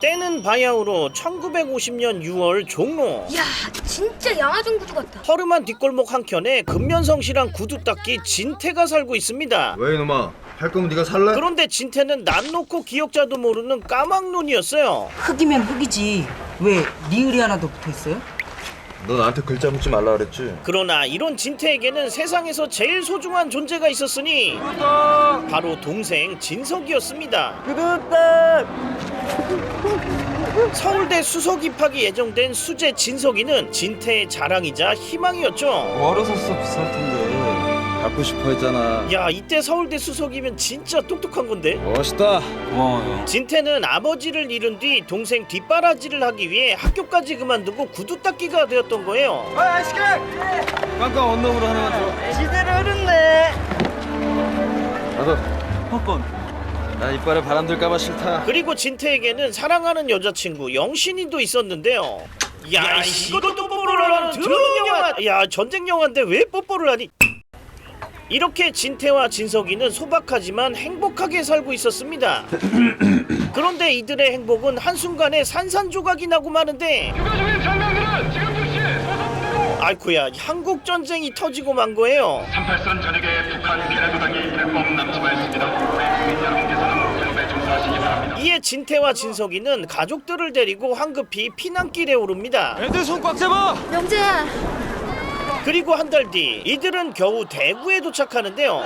때는 바야흐로 1950년 6월 종로. 이야, 진짜 양아종 구두 같다. 허름한 뒷골목 한켠에 근면성실한 구두 닦기 진태가 살고 있습니다. 왜 이놈아? 할 거면 네가 살래? 그런데 진태는 남 놓고 기억자도 모르는 까막눈이었어요. 흙이면 흙이지. 왜 리을이 하나 더 붙어있어요? 너 나한테 글자 묻지 말라 그랬지? 그러나 이런 진태에게는 세상에서 제일 소중한 존재가 있었으니 바로 동생 진석이었습니다. 서울대 수석 입학이 예정된 수재 진석이는 진태의 자랑이자 희망이었죠. 어려서 비쌀 텐데. 갖고 싶어 했잖아. 야, 이때 서울대 수석이면 진짜 똑똑한 건데. 멋있다. 고마워요. 진태는 아버지를 잃은 뒤 동생 뒷바라지를 하기 위해 학교까지 그만두고 구두 닦기가 되었던 거예요. 깜깜 언놈으로 하나만 줘. 지대로 흐르네. 나도. 헛건. 난 이빨에 바람 들까봐 싫다. 그리고 진태에게는 사랑하는 여자친구 영신이도 있었는데요. 야, 이것도 뽀뽀를 하는 드러운 영화. 야, 전쟁 영화인데 왜 뽀뽀를 하니? 이렇게 진태와 진석이는 소박하지만 행복하게 살고 있었습니다. 그런데 이들의 행복은 한순간에 산산조각이 나고 마는데 추가적인 장면들은 지금 즉시 소속으로 아이쿠야, 한국전쟁이 터지고 만 거예요. 38선 전역에 북한 비례도당이 불법 남침하였습니다. 우리 국민 여러분께서는 제로에 조사하시기 바랍니다. 이에 진태와 진석이는 가족들을 데리고 황급히 피난길에 오릅니다. 애들 손 꽉 잡아. 명재야. 그리고 한 달 뒤 이들은 겨우 대구에 도착하는데요.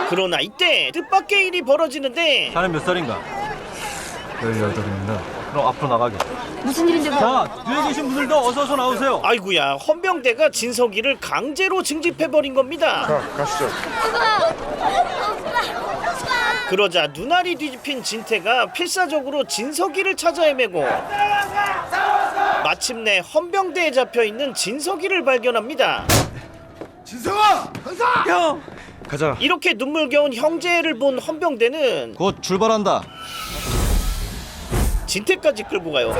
그러나 이때 뜻밖의 일이 벌어지는데 자넨 몇 살인가? 18입니다. 그럼 앞으로 나가게. 무슨 일인데? 자, 뒤에 계신 분들도 어서 나오세요. 아이구야, 헌병대가 진석이를 강제로 징집해버린 겁니다. 가시죠. 그러자 눈알이 뒤집힌 진태가 필사적으로 진석이를 찾아 헤매고 마침내 헌병대에 잡혀있는 진석이를 발견합니다. 진성아! 형. 가자. 이렇게 눈물겨운 형제를 본 헌병대는 곧 출발한다. 진태까지 끌고 가요.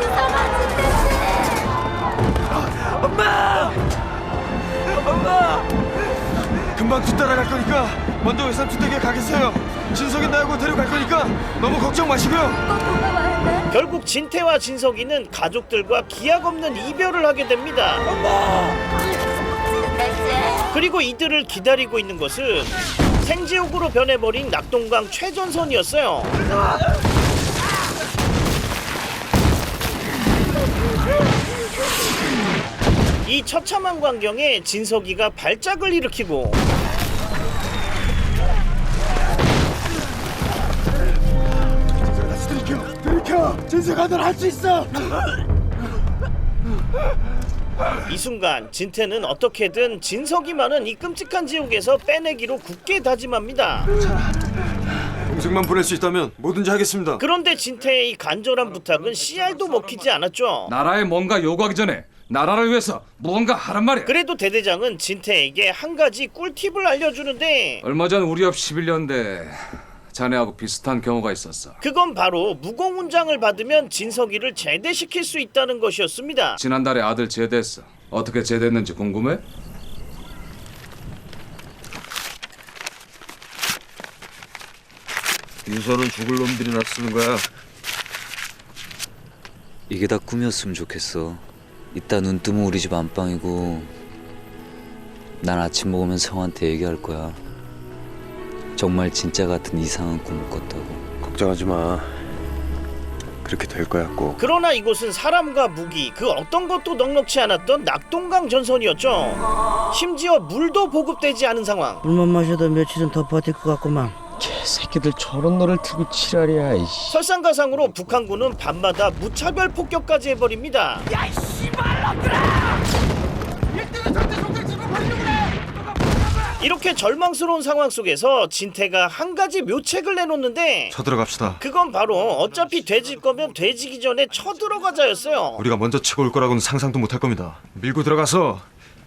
금방 뒤따라갈 거니까 먼저 외삼촌 댁에 가겠어요. 진석이 나하고 데려갈 거니까 너무 걱정 마시고요. 결국 진태와 진석이는 가족들과 기약 없는 이별을 하게 됩니다. 그리고 이들을 기다리고 있는 것은 생지옥으로 변해버린 낙동강 최전선이었어요. 이 처참한 광경에 진석이가 발작을 일으키고 들이켜! 진석아, 넌 할 수 있어! 이 순간 진태는 어떻게든 진석이만은 이 끔찍한 지옥에서 빼내기로 굳게 다짐합니다. 동생만 보낼 수 있다면 뭐든지 하겠습니다. 그런데 진태의 이 간절한 부탁은 씨알도 먹히지 않았죠. 나라에 뭔가 요구하기 전에 나라를 위해서 무언가 하란 말이야. 그래도 대대장은 진태에게 한 가지 꿀팁을 알려주는데 얼마 전 우리 옆 11년대 자네하고 비슷한 경우가 있었어. 그건 바로 무공훈장을 받으면 진석이를 제대시킬 수 있다는 것이었습니다. 지난달에 아들 제대했어. 어떻게 제대했는지 궁금해? 유서는 죽을 놈들이나 쓰는 거야. 이게 다 꿈이었으면 좋겠어. 이따 눈 뜨면 우리 집 안방이고 난 아침 먹으면 성한테 얘기할 거야. 정말 진짜 같은 이상한 꿈을 꿨다고. 걱정하지 마. 그렇게 될 거야 꼭. 그러나 이곳은 사람과 무기 그 어떤 것도 넉넉치 않았던 낙동강 전선이었죠. 심지어 물도 보급되지 않은 상황. 물만 마셔도 며칠은 더 버틸 것 같구만. 새끼들 저런 노를 틀고 지랄이야. 이씨. 설상가상으로 북한군은 밤마다 무차별 폭격까지 해버립니다. 이렇게 절망스러운 상황 속에서 진태가 한 가지 묘책을 내놓는데 쳐들어갑시다. 그건 바로 어차피 돼질 거면 돼지기 전에 쳐들어가자였어요. 우리가 먼저 치고 올 거라고는 상상도 못할 겁니다. 밀고 들어가서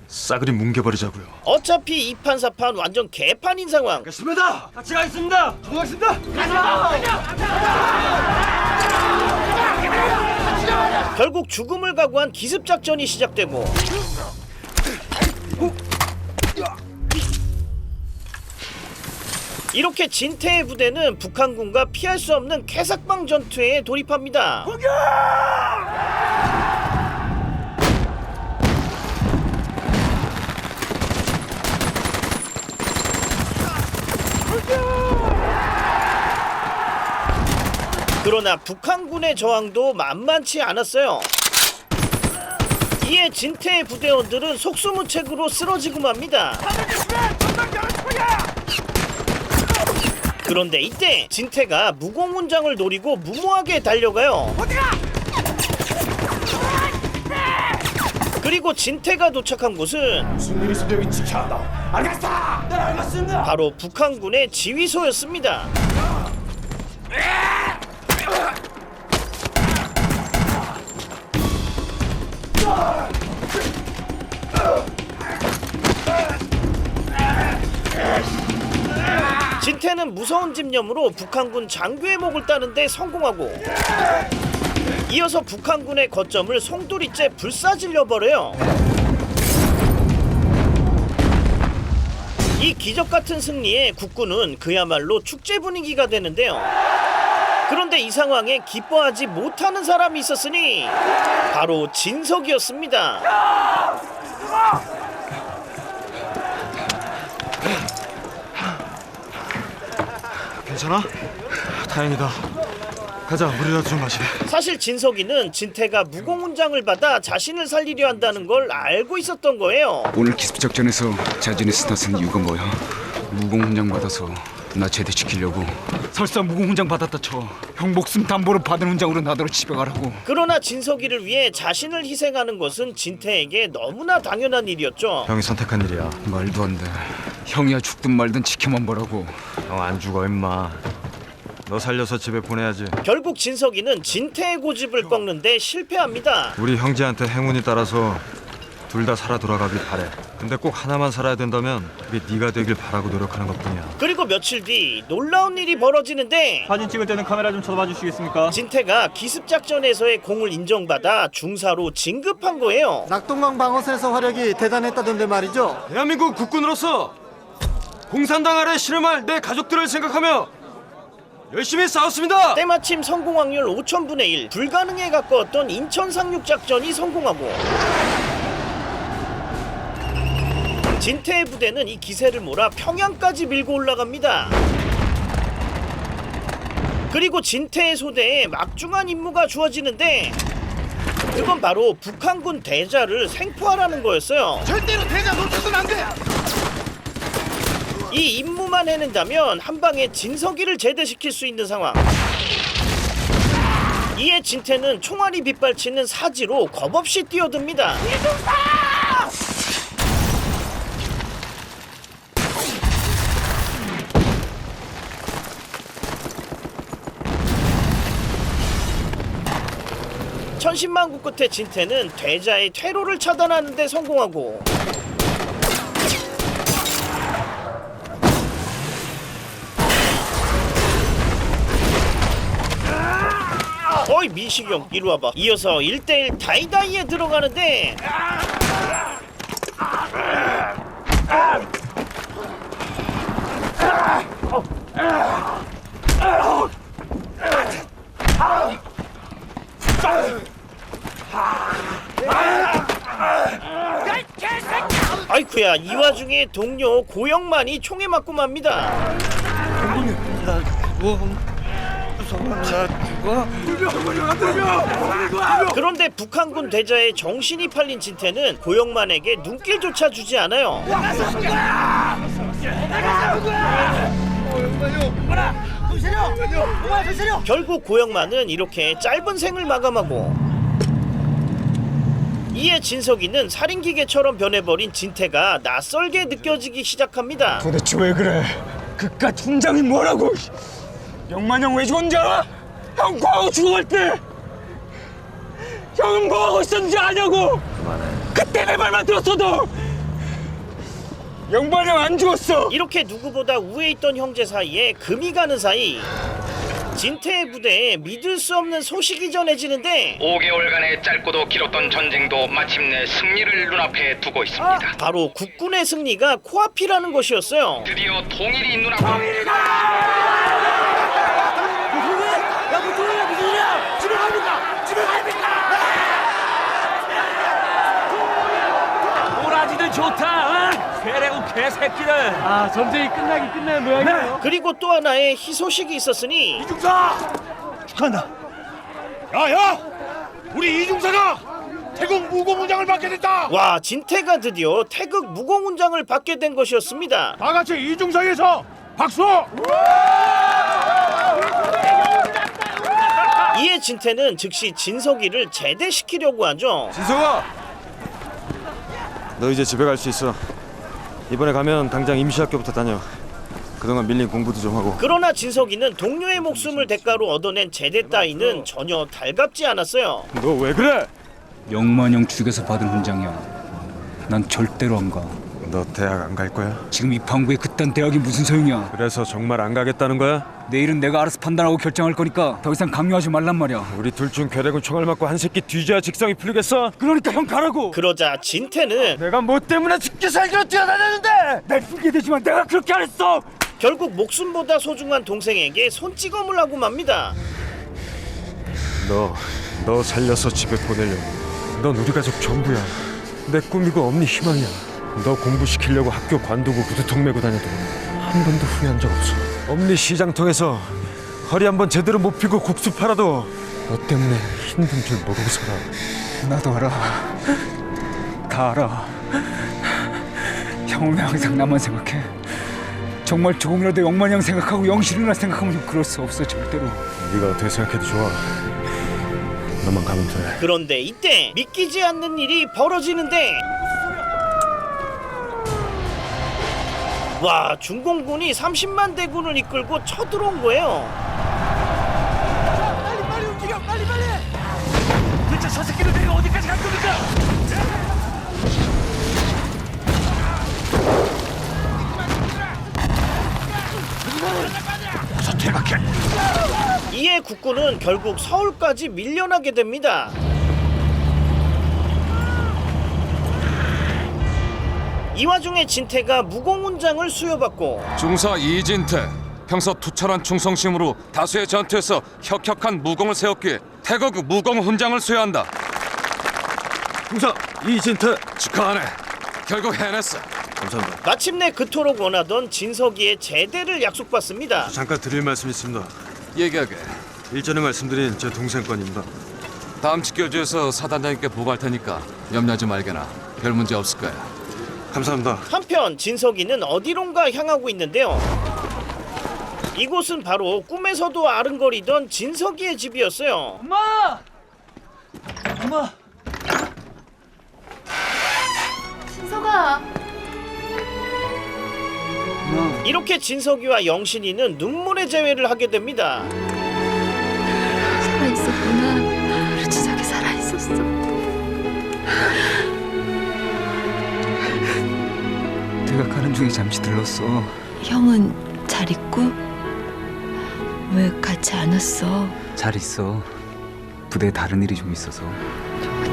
싸그리 뭉개버리자고요. 어차피 이판사판 완전 개판인 상황. 알겠습니다. 같이 가겠습니다. 고맙습니다. 결국 죽음을 각오한 기습작전이 시작되고 이렇게 진태의 부대는 북한군과 피할 수 없는 캐삭방 전투에 돌입합니다. 그러나 북한군의 저항도 만만치 않았어요. 이에 진태의 부대원들은 속수무책으로 쓰러지고 맙니다. 그런데 이때 진태가 무공훈장을 노리고 무모하게 달려가요. 그리고 진태가 도착한 곳은 무슨 일이 있어도 여기 지켜야 한다. 알겠어. 네, 알겠습니다. 바로 북한군의 지휘소였습니다. 진태는 무서운 집념으로 북한군 장교의 목을 따는데 성공하고 이어서 북한군의 거점을 송두리째 불사질러버려요. 이 기적같은 승리에 국군은 그야말로 축제 분위기가 되는데요. 그런데 이 상황에 기뻐하지 못하는 사람이 있었으니 바로 진석이었습니다. 괜찮아? 다행이다. 가자, 물이라도 좀 마시게. 사실 진석이는 진태가 무공훈장을 받아 자신을 살리려 한다는 걸 알고 있었던 거예요. 오늘 기습작전에서 자진의 스타트는 이유가 뭐야? 무공훈장 받아서 나 제대시키려고. 설사 무공훈장 받았다 쳐. 형 목숨 담보로 받은 훈장으로 나더러 집에 가라고. 그러나 진석이를 위해 자신을 희생하는 것은 진태에게 너무나 당연한 일이었죠. 형이 선택한 일이야. 말도 안 돼. 형이야 죽든 말든 지켜만 보라고. 형 안 죽어 임마. 너 살려서 집에 보내야지. 결국 진석이는 진태의 고집을 꺾는데 실패합니다. 우리 형제한테 행운이 따라서 둘 다 살아 돌아가길 바래. 근데 꼭 하나만 살아야 된다면 그게 네가 되길 바라고 노력하는 것뿐이야. 그리고 며칠 뒤 놀라운 일이 벌어지는데 사진 찍을 때는 카메라 좀 쳐다봐 주시겠습니까? 진태가 기습작전에서의 공을 인정받아 중사로 진급한 거예요. 낙동강 방어선에서 활약이 대단했다던데 말이죠. 대한민국 국군으로서 공산당 아래 실험할 내 가족들을 생각하며 열심히 싸웠습니다. 때마침 성공 확률 5,000분의 1, 불가능에 가까웠던 인천 상륙작전이 성공하고 진태의 부대는 이 기세를 몰아 평양까지 밀고 올라갑니다. 그리고 진태의 소대에 막중한 임무가 주어지는데 그건 바로 북한군 대자를 생포하라는 거였어요. 절대로 대자 놓쳐서는 안 돼. 이 임무만 해낸다면 한 방에 진석이를 제대시킬 수 있는 상황. 이에 진태는 총알이 빗발치는 사지로 겁없이 뛰어듭니다. 천신만고 끝에 진태는 대자의 퇴로를 차단하는 데 성공하고 어이 민식이 형 이리 와봐. 이어서 1대1 다이다이에 들어가는데 아이쿠야, 이 와중에 동료 고영만이 총에 맞고 맙니다. 그런데 북한군 대자의 정신이 팔린 진태는 고영만에게 눈길조차 주지 않아요. 결국 고영만은 이렇게 짧은 생을 마감하고 이에 진석이는 살인기계처럼 변해버린 진태가 낯설게 느껴지기 시작합니다. 도대체 왜 그래? 그깟 훈장이 뭐라고? 영만 형 왜 죽었는지 알아? 형 과거 죽어갈 때 형은 뭐 하고 있었는지 아냐고? 그때 내 말만 들었어도 영만 형 안 죽었어. 이렇게 누구보다 우에 있던 형제 사이에 금이 가는 사이 진태의 부대에 믿을 수 없는 소식이 전해지는데 5개월간의 짧고도 길었던 전쟁도 마침내 승리를 눈앞에 두고 있습니다. 바로 국군의 승리가 코앞이라는 것이었어요. 드디어 통일이 눈앞에 꼬라지들 좋다. 세레고 개새끼들. 아, 전쟁이 끝나긴 끝난 모양이에요. 그리고 또 하나의 희소식이 있었으니 이중사 축하한다. 야야, 우리 이중사가 태국 무공훈장을 받게 됐다. 와, 진태가 드디어 태극 무공훈장을 받게 된 것이었습니다. 다 같이 이중사에서 박수. 이에 진태는 즉시 진석이를 제대시키려고 하죠. 진석아, 너 이제 집에 갈 수 있어. 이번에 가면 당장 임시학교부터 다녀. 그동안 밀린 공부도 좀 하고. 그러나 진석이는 동료의 목숨을 대가로 얻어낸 제대 따위는 전혀 달갑지 않았어요. 너 왜 그래? 영만형 죽여서 받은 훈장이야. 난 절대로 안 가. 너 대학 안 갈 거야? 지금 이 방구에 그딴 대학이 무슨 소용이야. 그래서 정말 안 가겠다는 거야? 내일은 내가 알아서 판단하고 결정할 거니까 더 이상 강요하지 말란 말이야. 우리 둘 중 괴뢰군 총알 맞고 한 새끼 뒤져야 직성이 풀리겠어? 그러니까 형 가라고. 그러자 진태는 내가 뭐 때문에 죽기 살기로 뛰어다녔는데! 날 풀게 되지만 내가 그렇게 안 했어. 결국 목숨보다 소중한 동생에게 손찌검을 하고 맙니다. 너 살려서 집에 보내려고. 넌 우리 가족 전부야. 내 꿈이고 엄니 희망이야. 너 공부시키려고 학교 관두고 구두통 메고 다녀도 한 번도 후회한 적 없어. 엄니 시장통에서 허리 한번 제대로 못 펴고 국수 팔아도 너 때문에 힘든 줄 모르고 살아. 나도 알아. 다 알아. 형은 왜 항상 나만 생각해? 정말 조금이라도 영만이 형 생각하고 영실이나 생각하면 그럴 수 없어 절대로. 네가 어떻게 생각해도 좋아. 너만 가면 돼. 그런데 이때 믿기지 않는 일이 벌어지는데 와, 중공군이 30만 대군을 이끌고 쳐들어온 거예요. 빨리 움직여, 빨리. 대체 저 새끼들 내가 어디까지 갈 겁니까? 어서 퇴각해. 이에 국군은 결국 서울까지 밀려나게 됩니다. 이 와중에 진태가 무공훈장을 수여받고 중사 이진태 평소 투철한 충성심으로 다수의 전투에서 혁혁한 무공을 세웠기에 태극 무공훈장을 수여한다. 중사 이진태 축하하네. 결국 해냈어. 감사합니다. 마침내 그토록 원하던 진석이의 제대를 약속받습니다. 잠깐 드릴 말씀 있습니다. 얘기하게. 일전에 말씀드린 제 동생 건입니다. 다음 직교주에서 사단장님께 보고할 테니까 염려하지 말게나. 별 문제 없을 거야. 감사합니다. 한편 진석이는 어디론가 향하고 있는데요. 이곳은 바로 꿈에서도 아른거리던 진석이의 집이었어요. 엄마! 진석아. 이렇게 진석이와 영신이는 눈물의 재회를 하게 됩니다. 살아있었구나. 우리 진석이 살아있었어. 내가 가는 중에 잠시 들렀어. 형은 잘 있고? 왜 같이 안 왔어? 잘 있어. 부대에 다른 일이 좀 있어서.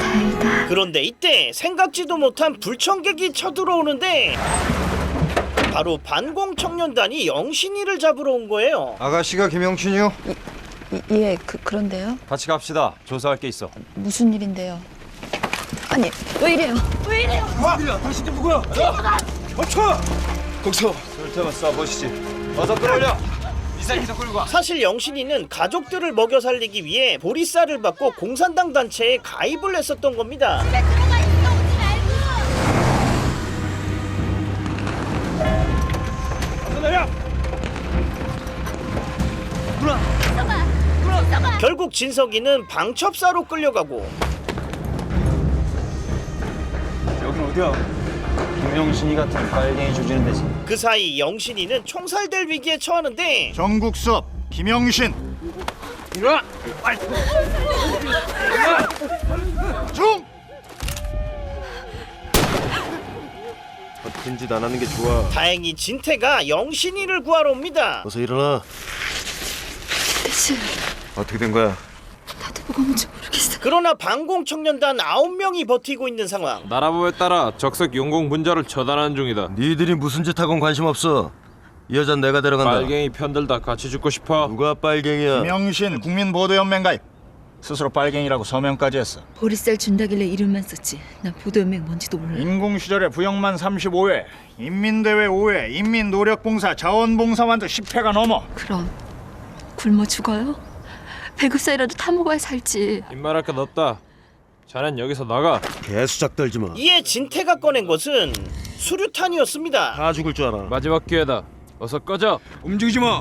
다행이다. 그런데 이때 생각지도 못한 불청객이 쳐들어오는데 바로 반공 청년단이 영신이를 잡으러 온 거예요. 아가씨가 김영춘이요? 예, 그런데요? 같이 갑시다. 조사할 게 있어. 무슨 일인데요? 아니, 왜 이래요? 왜 이래요? 당신들 누구야? 멈춰! 거기서 절대만 쏴보시지. 어서 끌어올려. 이 새끼도 끌고 가. 사실 영신이는 가족들을 먹여 살리기 위해 보리쌀을 받고 공산당 단체에 가입을 했었던 겁니다. 내려. 결국 진석이는 방첩사로 끌려가고 여긴 어디야? 김영신이 같은 빨갱이 조지는 데지. 그 사이 영신이는 총살될 위기에 처하는데 전국 수업 김영신. 일어나. 중. 같은 짓 안 하는 게 좋아. 다행히 진태가 영신이를 구하러 옵니다. 어서 일어나. 진태씨, 어떻게 된 거야? 나도 뭐가 뭔지 모르겠어. 그러나 반공청년단 9명이 버티고 있는 상황. 나라부에 따라 적색 용공 분자를 처단하는 중이다. 니들이 무슨 짓 하건 관심 없어. 이 여잔 내가 데려간다. 빨갱이 편들다 같이 죽고 싶어. 누가 빨갱이야? 김영신 국민보도연맹 가입. 스스로 빨갱이라고 서명까지 했어. 보리쌀 준다길래 이름만 썼지. 난 보도연맹 뭔지도 몰라. 인공시절에 부역만 35회, 인민대회 5회, 인민노력봉사, 자원봉사만도 10회가 넘어. 그럼 굶어 죽어요? 배급사이라도 타먹어야 살지. 입말할 것 없다. 자넨 여기서 나가. 개수작 떨지 마. 이에 진태가 꺼낸 것은 수류탄이었습니다. 다 죽을 줄 알아. 마지막 기회다. 어서 꺼져. 움직이지 마.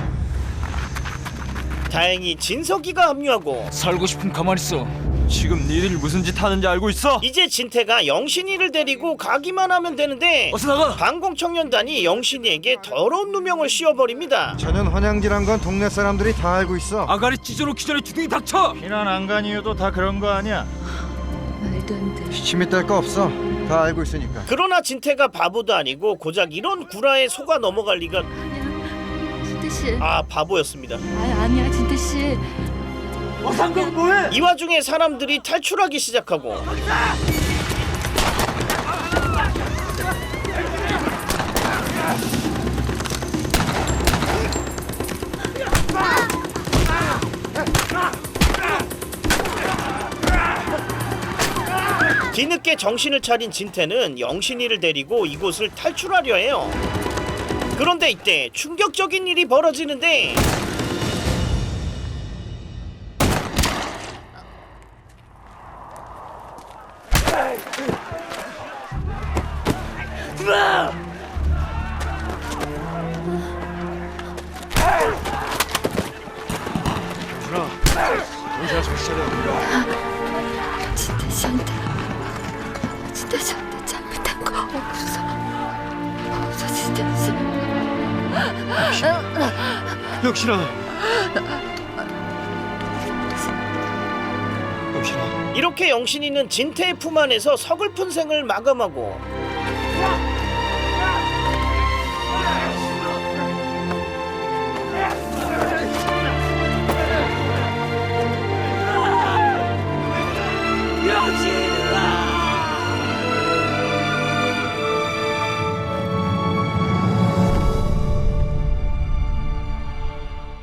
다행히 진석이가 합류하고 살고 싶으면 가만히 있어. 지금 니들 무슨 짓 하는지 알고 있어? 이제 진태가 영신이를 데리고 가기만 하면 되는데 어서 나가. 반공청년단이 영신이에게 더러운 누명을 씌워버립니다. 전현 환양지란 건 동네 사람들이 다 알고 있어. 아가리 찢어놓기 전에 주둥이 닥쳐. 피난 안 간 이유도 다 그런 거 아니야. 말도 안 돼. 시침이 뗄 거 없어. 다 알고 있으니까. 그러나 진태가 바보도 아니고 고작 이런 구라에 속아 넘어갈 리가. 진태씨. 아, 바보였습니다. 아니야, 진태씨. 이 와중에 사람들이 탈출하기 시작하고 뒤늦게 정신을 차린 진태는 영신이를 데리고 이곳을 탈출하려 해요. 그런데 이때 충격적인 일이 벌어지는데 진태씨한테 잘못한 거 없어, 진태씨. 역시나. 이렇게 영신이는 진태의 품 안에서 서글픈 생을 마감하고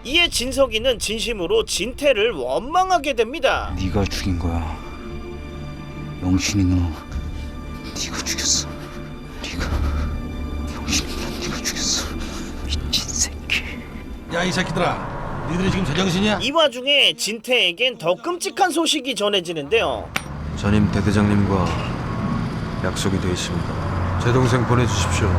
이에 진석이는 진심으로 진태를 원망하게 됩니다. 네가 죽인 거야. 영신이 너 네가 죽였어. 영신이 너 네가 죽였어. 미친 새끼. 야, 이 새끼들아. 니들이 지금 제정신이야? 이 와중에 진태에겐 더 끔찍한 소식이 전해지는데요. 전임 대대장님과 약속이 돼 있습니다. 제 동생 보내주십시오.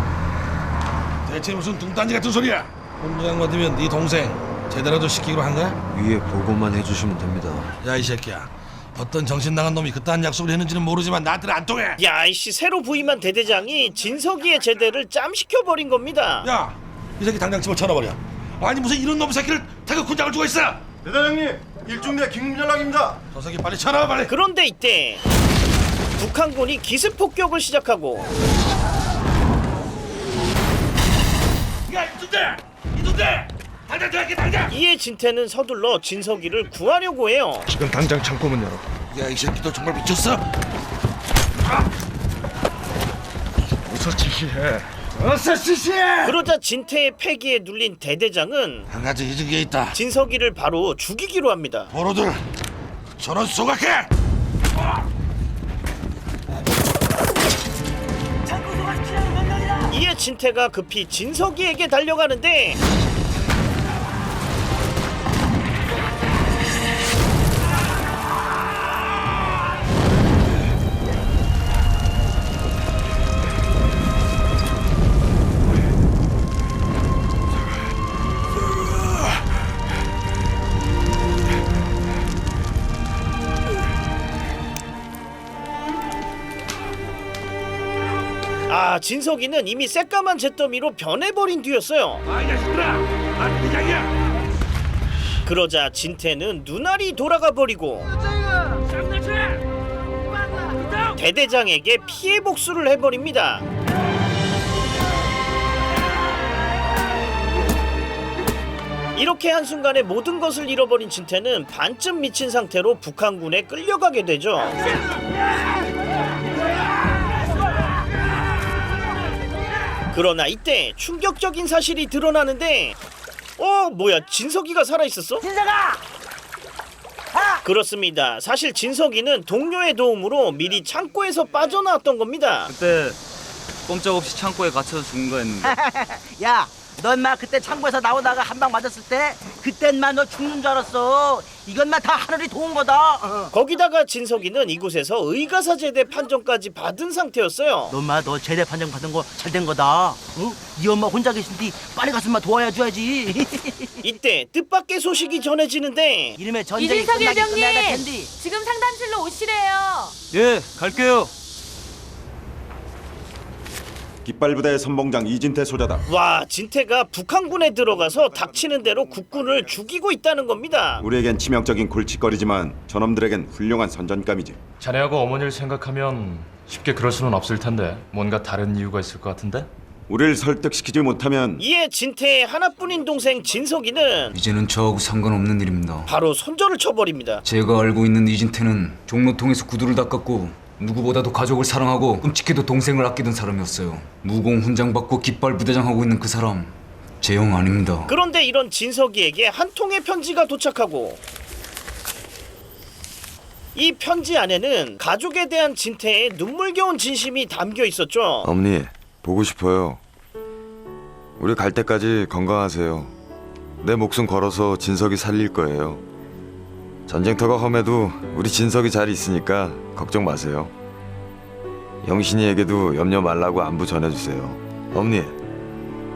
대체 무슨 뚱딴지 같은 소리야? 본부장 받으면 네 동생 제대로도 시키기로 한 거야? 위에 보고만 해주시면 됩니다. 야, 이 새끼야. 어떤 정신 나간 놈이 그딴 약속을 했는지는 모르지만 나한테는 안 통해. 야, 이씨 새로 부임한 대대장이 진석이의 제대를 짬시켜버린 겁니다. 야, 이 새끼 당장 집어쳐넣어버려. 아니 무슨 이런 놈 새끼를 태극 군장을 주고 있어? 대대장님, 일중대 긴급연락입니다. 저 새끼 빨리 쳐넣어 빨리. 그런데 이때 북한군이 기습 폭격을 시작하고 야, 이tun대, 당장 들어갈게 당장. 이에 진태는 서둘러 진석이를 구하려고 해요. 지금 당장 창고문 열어. 야, 이 새끼도 정말 미쳤어? 어서 지시해. 어서 지시해. 그러자 진태의 패기에 눌린 대대장은 한 가지 잊은 게 있다. 진석이를 바로 죽이기로 합니다. 보로들 저런 소각해. 이에 진태가 급히 진석이에게 달려가는데 진석이는 이미 새까만 잿더미로 변해버린 뒤였어요. 그러자 진태는 눈알이 돌아가 버리고 대대장에게 피해 복수를 해버립니다. 이렇게 한순간에 모든 것을 잃어버린 진태는 반쯤 미친 상태로 북한군에 끌려가게 되죠. 그러나 이때 충격적인 사실이 드러나는데 뭐야, 진석이가 살아있었어? 진석아! 그렇습니다. 사실 진석이는 동료의 도움으로 미리 창고에서 빠져나왔던 겁니다. 그때 꼼짝없이 창고에 갇혀서 죽은 거였는데. 야, 너 인마 그때 창고에서 나오다가 한 방 맞았을 때 그땐만 너 죽는 줄 알았어. 이건만 다 하늘이 도운 거다. 거기다가 진석이는 이곳에서 의가사제대 판정까지 받은 상태였어요. 너 인마 너 제대 판정 받은 거 잘 된 거다. 응? 네 엄마 혼자 계신디 빨리 가서 인마 도와줘야지. 이때 뜻밖의 소식이 전해지는데 이름에 전쟁이 끝나기 끝나야 될 텐데. 지금 상담실로 오시래요. 예, 갈게요. 깃발부대 선봉장 이진태 소자다. 와, 진태가 북한군에 들어가서 닥치는 대로 국군을 죽이고 있다는 겁니다. 우리에겐 치명적인 골칫거리지만 저놈들에겐 훌륭한 선전감이지. 자네하고 어머니를 생각하면 쉽게 그럴 수는 없을 텐데 뭔가 다른 이유가 있을 것 같은데? 우리를 설득시키지 못하면 이에 진태의 하나뿐인 동생 진석이는 이제는 저하고 상관없는 일입니다. 바로 손절을 쳐버립니다. 제가 알고 있는 이진태는 종로통에서 구두를 닦았고 누구보다도 가족을 사랑하고 끔찍해도 동생을 아끼던 사람이었어요. 무공 훈장 받고 깃발 부대장하고 있는 그 사람 제 형 아닙니다. 그런데 이런 진석이에게 한 통의 편지가 도착하고 이 편지 안에는 가족에 대한 진태의 눈물겨운 진심이 담겨 있었죠. 어머니, 보고 싶어요. 우리 갈 때까지 건강하세요. 내 목숨 걸어서 진석이 살릴 거예요. 전쟁터가 험해도 우리 진석이 잘 있으니까 걱정 마세요. 영신이에게도 염려 말라고 안부 전해주세요. 어머니,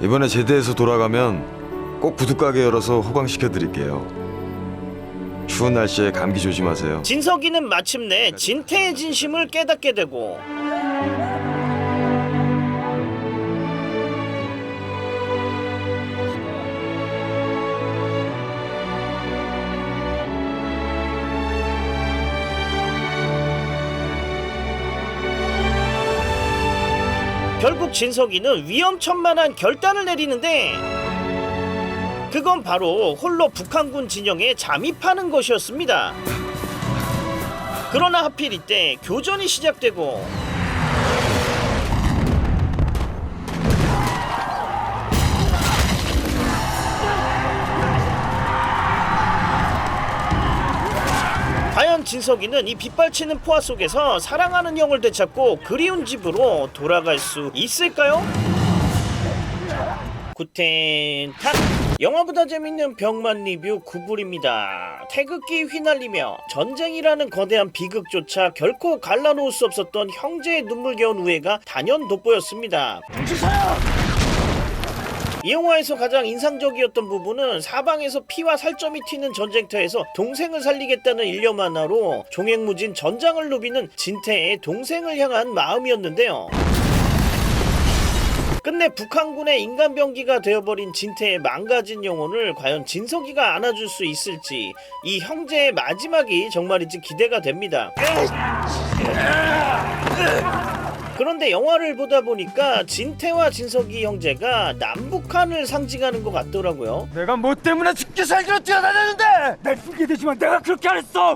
이번에 제대에서 돌아가면 꼭 구두가게 열어서 호강시켜 드릴게요. 추운 날씨에 감기 조심하세요. 진석이는 마침내 진태의 진심을 깨닫게 되고 결국 진석이는 위험천만한 결단을 내리는데 그건 바로 홀로 북한군 진영에 잠입하는 것이었습니다. 그러나 하필 이때 교전이 시작되고 과연 진석이는 이 빗발치는 포화 속에서 사랑하는 형을 되찾고 그리운 집으로 돌아갈 수 있을까요? 구텐탄! 영화보다 재밌는 병만 리뷰 구불입니다. 태극기 휘날리며 전쟁이라는 거대한 비극조차 결코 갈라놓을 수 없었던 형제의 눈물겨운 우애가 단연 돋보였습니다. 이 영화에서 가장 인상적이었던 부분은 사방에서 피와 살점이 튀는 전쟁터에서 동생을 살리겠다는 일념 하나로 종횡무진 전장을 누비는 진태의 동생을 향한 마음이었는데요. 끝내 북한군의 인간병기가 되어버린 진태의 망가진 영혼을 과연 진석이가 안아줄 수 있을지 이 형제의 마지막이 정말이지 기대가 됩니다. 그런데 영화를 보다 보니까 진태와 진석이 형제가 남북한을 상징하는 것 같더라고요. 내가 뭐 때문에 죽기 살기로 뛰어다녔는데 날 풀게 되지만 내가 그렇게 안 했어.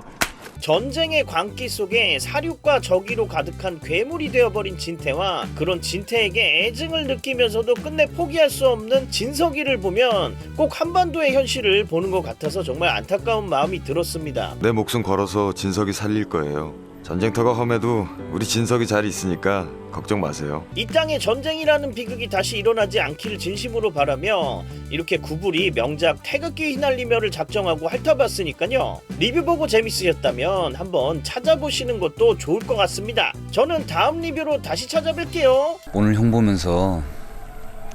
전쟁의 광기 속에 사륙과 적의로 가득한 괴물이 되어버린 진태와 그런 진태에게 애증을 느끼면서도 끝내 포기할 수 없는 진석이를 보면 꼭 한반도의 현실을 보는 것 같아서 정말 안타까운 마음이 들었습니다. 내 목숨 걸어서 진석이 살릴 거예요. 전쟁터가 험해도 우리 진석이 잘 있으니까 걱정 마세요. 이 땅에 전쟁이라는 비극이 다시 일어나지 않기를 진심으로 바라며 이렇게 구불이 명작 태극기 휘날리며를 작정하고 핥아봤으니까요. 리뷰 보고 재밌으셨다면 한번 찾아보시는 것도 좋을 것 같습니다. 저는 다음 리뷰로 다시 찾아뵐게요. 오늘 형 보면서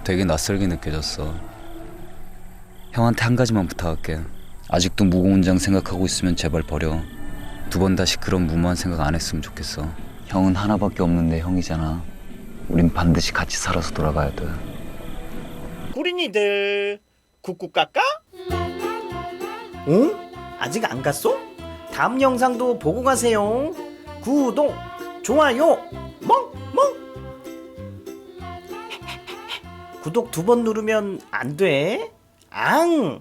되게 낯설게 느껴졌어. 형한테 한 가지만 부탁할게. 아직도 무공훈장 생각하고 있으면 제발 버려. 두 번 다시 그런 무모한 생각 안 했으면 좋겠어. 형은 하나밖에 없는 내 형이잖아. 우린 반드시 같이 살아서 돌아가야 돼. 구린이들 굿굿 깎까? 응? 아직 안 갔어? 다음 영상도 보고 가세요. 구독, 좋아요, 멍멍. 구독 2번 누르면 안 돼? 앙!